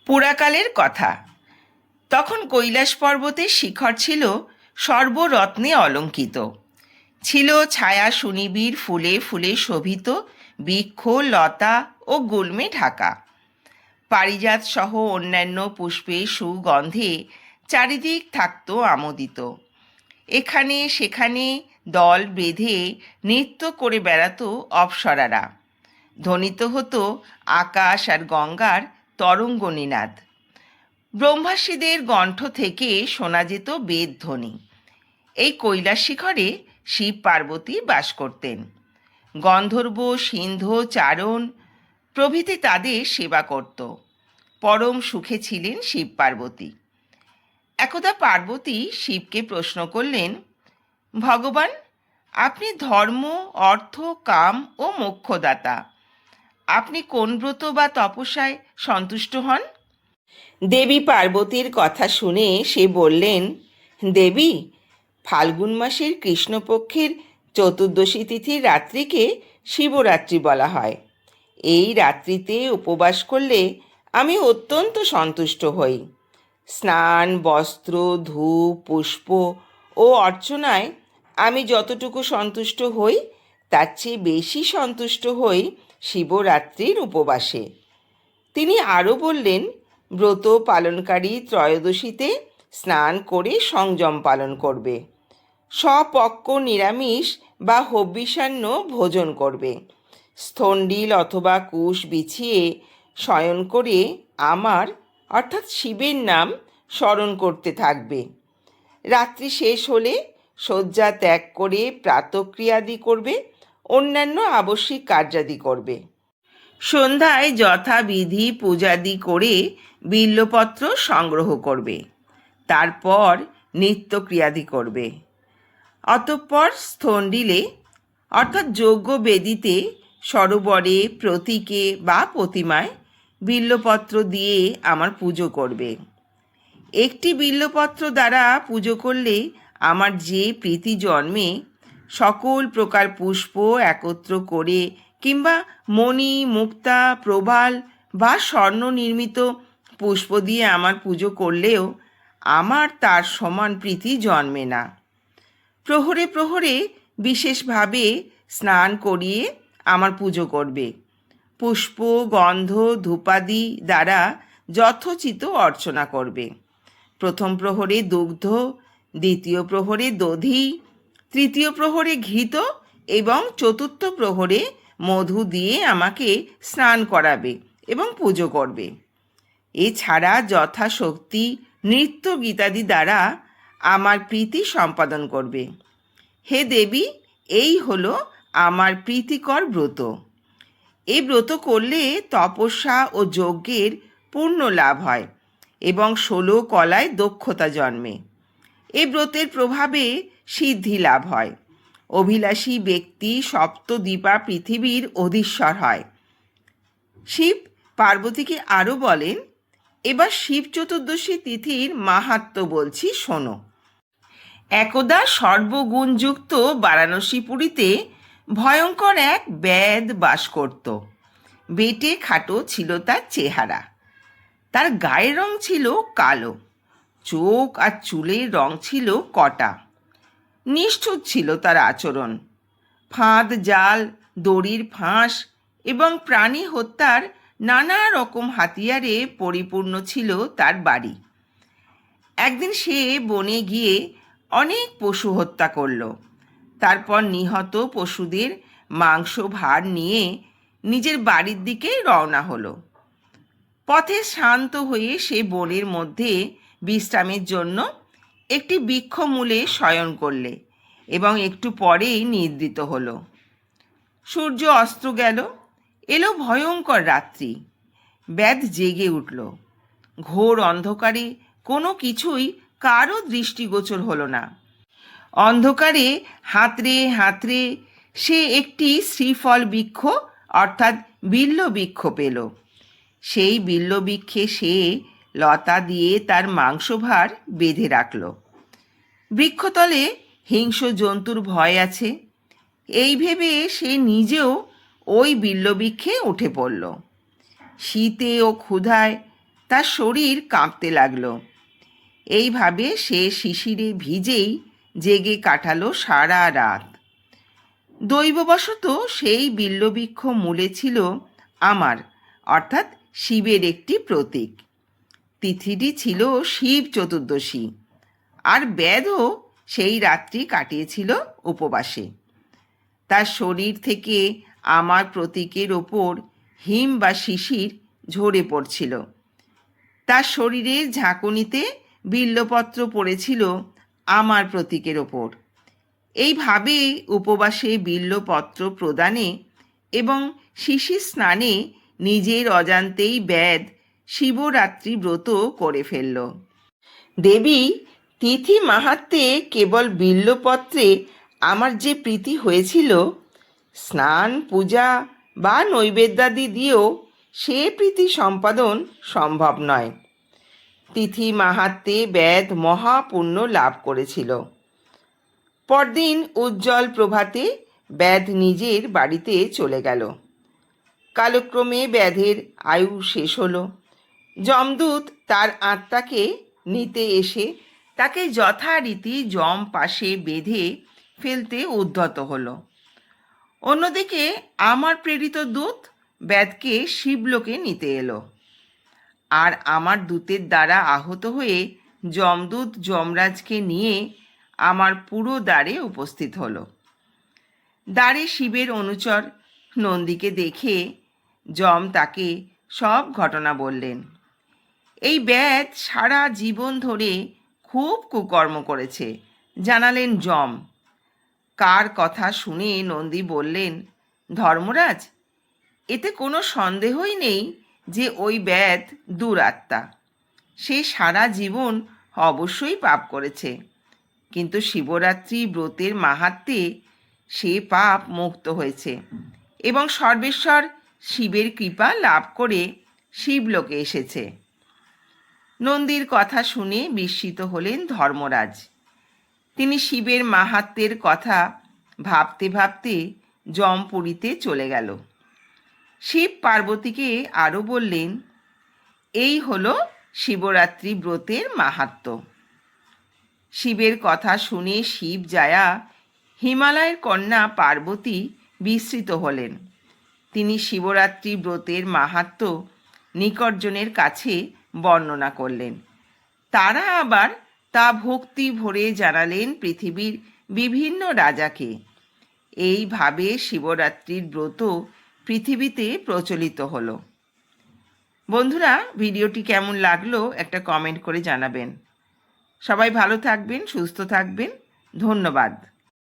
পুরাকালের কথা। তখন কৈলাস পর্বতের শিখর ছিল সর্বরত্নে অলঙ্কিত। ছিল ছায়া সুনিবিড় ফুলে ফুলে শোভিত বৃক্ষ লতা ও গুল্মে ঢাকা। পারিজাত সহ অন্যান্য পুষ্পে সুগন্ধে চারিদিক থাকত আমোদিত। এখানে সেখানে দল বেঁধে নৃত্য করে বেড়াতো অপ্সরারা। ধ্বনিত হতো আকাশ আর গঙ্গার তরঙ্গ নিনাদ। ব্রহ্মাসীদের কণ্ঠ থেকে শোনা যেত বেদধ্বনি। এই কৈলাস শিখরে শিব পার্বতী বাস করতেন। গন্ধর্ব সিন্ধ চারণ প্রভৃতি তাদের সেবা করত। পরম সুখে ছিলেন শিব পার্বতী। একদা পার্বতী শিবকে প্রশ্ন করলেন, ভগবান, আপনি ধর্ম অর্থ কাম ও মোক্ষদাতা। আপনি কোন ব্রত বা তপস্যায় সন্তুষ্ট হন? দেবী পার্বতীর কথা শুনে সে বললেন, দেবী, ফাল্গুন মাসের কৃষ্ণপক্ষের চতুর্দশী তিথির রাত্রিকে শিবরাত্রি বলা হয়। এই রাত্রিতে উপবাস করলে আমি অত্যন্ত সন্তুষ্ট হই। স্নান বস্ত্র ধূপ পুষ্প ও অর্চনায় আমি যতটুকু সন্তুষ্ট হই তার চেয়ে বেশি সন্তুষ্ট হই শিবরাত্রির উপবাসে। তিনি আরও বললেন, ব্রত পালনকারী ত্রয়োদশীতে স্নান করে সংযম পালন করবে। স্বপক্ক নিরামিষ বা হব্যিসান্ন ভোজন করবে। স্থণ্ডিল অথবা কুশ বিছিয়ে শয়ন করে আমার অর্থাৎ শিবের নাম স্মরণ করতে থাকবে। রাত্রি শেষ হলে শয্যা ত্যাগ করে প্রাতক্রিয়াদি করবে, অন্যান্য আবশ্যিক কার্যাদি করবে। সন্ধ্যায় যথাবিধি পূজাদি করে বিল্বপত্র সংগ্রহ করবে। তারপর নিত্যক্রিয়াদি করবে। অতঃপর স্থণ্ডিলে অর্থাৎ যজ্ঞ বেদিতে সরোবরে প্রতীকে বা প্রতিমায় বিল্বপত্র দিয়ে আমার পুজো করবে। একটি বিল্বপত্র দ্বারা পুজো করলে আমার যে প্রীতি জন্মে, সকল প্রকার পুষ্প একত্র করে কিংবা মণি মুক্তা প্রবাল বা স্বর্ণ নির্মিত পুষ্প দিয়ে আমার পুজো করলেও আমার তার সমান প্রীতি জন্মে না। প্রহরে প্রহরে বিশেষভাবে স্নান করিয়ে আমার পুজো করবে। পুষ্প গন্ধ ধূপাদি দ্বারা যথোচিত অর্চনা করবে। প্রথম প্রহরে দুগ্ধ, দ্বিতীয় প্রহরে দধি, তৃতীয় প্রহরে ঘৃত এবং চতুর্থ প্রহরে মধু দিয়ে আমাকে স্নান করাবে এবং পুজো করবে। এছাড়া যথাশক্তি নৃত্য গীতাদি দ্বারা আমার প্রীতি সম্পাদন করবে। হে দেবী, এই হলো আমার প্রীতিকর ব্রত। এই ব্রত করলে তপস্যা ও যজ্ঞের পূর্ণ লাভ হয় এবং 16 কলায় দক্ষতা জন্মে। এই ব্রতের প্রভাবে সিদ্ধি লাভ হয়। অভিলাষী ব্যক্তি সপ্তদ্বীপা পৃথিবীর অধীশ্বর হয়। শিব পার্বতীকে আরও বলেন, এবার শিব চতুর্দশী তিথির মাহাত্ম্য বলছি, শোনো। একদা সর্বগুণযুক্ত বারাণসীপুরীতে ভয়ঙ্কর এক ব্যাধ বাস করত। বেটে খাটো ছিল তার চেহারা। তার গায়ের রং ছিল কালো, চোখ আর চুলের রং ছিল কটা। নিষ্ঠুর ছিল তার আচরণ। ফাঁদ জাল, দড়ির ফাঁস এবং প্রাণী হত্যার নানা রকম হাতিয়ারে পরিপূর্ণ ছিল তার বাড়ি। একদিন সে বনে গিয়ে অনেক পশু হত্যা করল। তারপর নিহত পশুদের মাংস ভার নিয়ে নিজের বাড়ির দিকে রওনা হলো। পথে শান্ত হয়ে সে বনের মধ্যে বিশ্রামের জন্য একটি বৃক্ষমূলে শয়ন করলে এবং একটু পরেই নিদ্রিত হলো। সূর্য অস্ত গেল, এলো ভয়ঙ্কর রাত্রি। ব্যাধ জেগে উঠল। ঘোর অন্ধকারে কোনো কিছুই কারো দৃষ্টিগোচর হলো না। অন্ধকারে হাতড়ে হাতড়ে সে একটি শ্রীফল বৃক্ষ অর্থাৎ বিল্ব বৃক্ষ পেল। সেই বিল্ব বৃক্ষে সে লতা দিয়ে তার মাংসভার বেঁধে রাখল। বৃক্ষতলে হিংস্র জন্তুর ভয় আছে, এই ভেবে সে নিজেও ওই বিল্ব বৃক্ষে উঠে পড়ল। শীতে ও ক্ষুধায় তার শরীর কাঁপতে লাগলো। এইভাবে সে শিশিরে ভিজেই জেগে কাটালো সারা রাত। দৈববশত সেই বিল্ববৃক্ষ মূলে ছিল আমার অর্থাৎ শিবের একটি প্রতীক। তিথিটি ছিল শিব চতুর্দশী, আর ব্যাধও সেই রাত্রি কাটিয়েছিল উপবাসে। তার শরীর থেকে আমার প্রতীকের ওপর হিম বা শিশির ঝরে পড়ছিল। তার শরীরের ঝাঁকুনিতে বিল্বপত্র পড়েছিল আমার প্রতীকের ওপর। এইভাবে উপবাসে বিল্বপত্র প্রদানে এবং শিশির স্নানে নিজের অজান্তেই ব্যাধ শিবরাত্রি ব্রত করে ফেলল। দেবী, তিথি মাহাত্ম্যে কেবল বিল্বপত্রে আমার যে প্রীতি হয়েছিল, স্নান পূজা বা নৈবেদ্যাদি দিয়েও সে প্রীতি সম্পাদন সম্ভব নয়। তিথি মাহাত্ম্যে ব্যাধ মহাপুণ্য লাভ করেছিল। পরদিন উজ্জ্বল প্রভাতে ব্যাধ নিজের বাড়িতে চলে গেল। কালক্রমে ব্যাধের আয়ু শেষ হলো। যমদূত তার আত্মাকে নিতে এসে তাকে যথারীতি যম পাশে বেঁধে ফেলতে উদ্যত হলো। অন্যদিকে আমার প্রেরিত দূত ব্যাধকে শিবলোকে নিতে এলো, আর আমার দূতের দ্বারা আহত হয়ে যমদূত যমরাজকে নিয়ে আমার পুরো দ্বারে উপস্থিত হলো। দ্বারে শিবের অনুচর নন্দীকে দেখে যম তাকে সব ঘটনা বললেন। এই ব্যাধ সারা জীবন ধরে খুব কুকর্ম করেছে, জানালেন যম। কার কথা শুনে নন্দী বললেন, ধর্মরাজ, এতে কোনো সন্দেহই নেই যে ওই ব্যাধ দুরাত্মা। সে সারা জীবন অবশ্যই পাপ করেছে, কিন্তু শিবরাত্রি ব্রতের মাহাত্ম্যে সে পাপ মুক্ত হয়েছে এবং সর্বেশ্বর শিবের কৃপা লাভ করে শিবলোকে এসেছে। নন্দীর কথা শুনে বিস্মিত হলেন ধর্মরাজ। তিনি শিবের মাহাত্ম্যের কথা ভাবতে ভাবতে যমপুরীতে চলে গেল। শিব পার্বতীকে আরও বললেন, এই হলো শিবরাত্রি ব্রতের মাহাত্ম্য। শিবের কথা শুনে শিব জায়া হিমালয়ের কন্যা পার্বতী বিস্মিত হলেন। তিনি শিবরাত্রি ব্রতের মাহাত্ম্য নিকটজনের কাছে বর্ণনা করলেন। তারা আবার তা ভক্তি ভরে জানালেন পৃথিবীর বিভিন্ন রাজাকে। এইভাবে শিবরাত্রির ব্রত পৃথিবীতে প্রচলিত হলো। বন্ধুরা, ভিডিওটি কেমন লাগলো একটা কমেন্ট করে জানাবেন। সবাই ভালো থাকবেন, সুস্থ থাকবেন। ধন্যবাদ।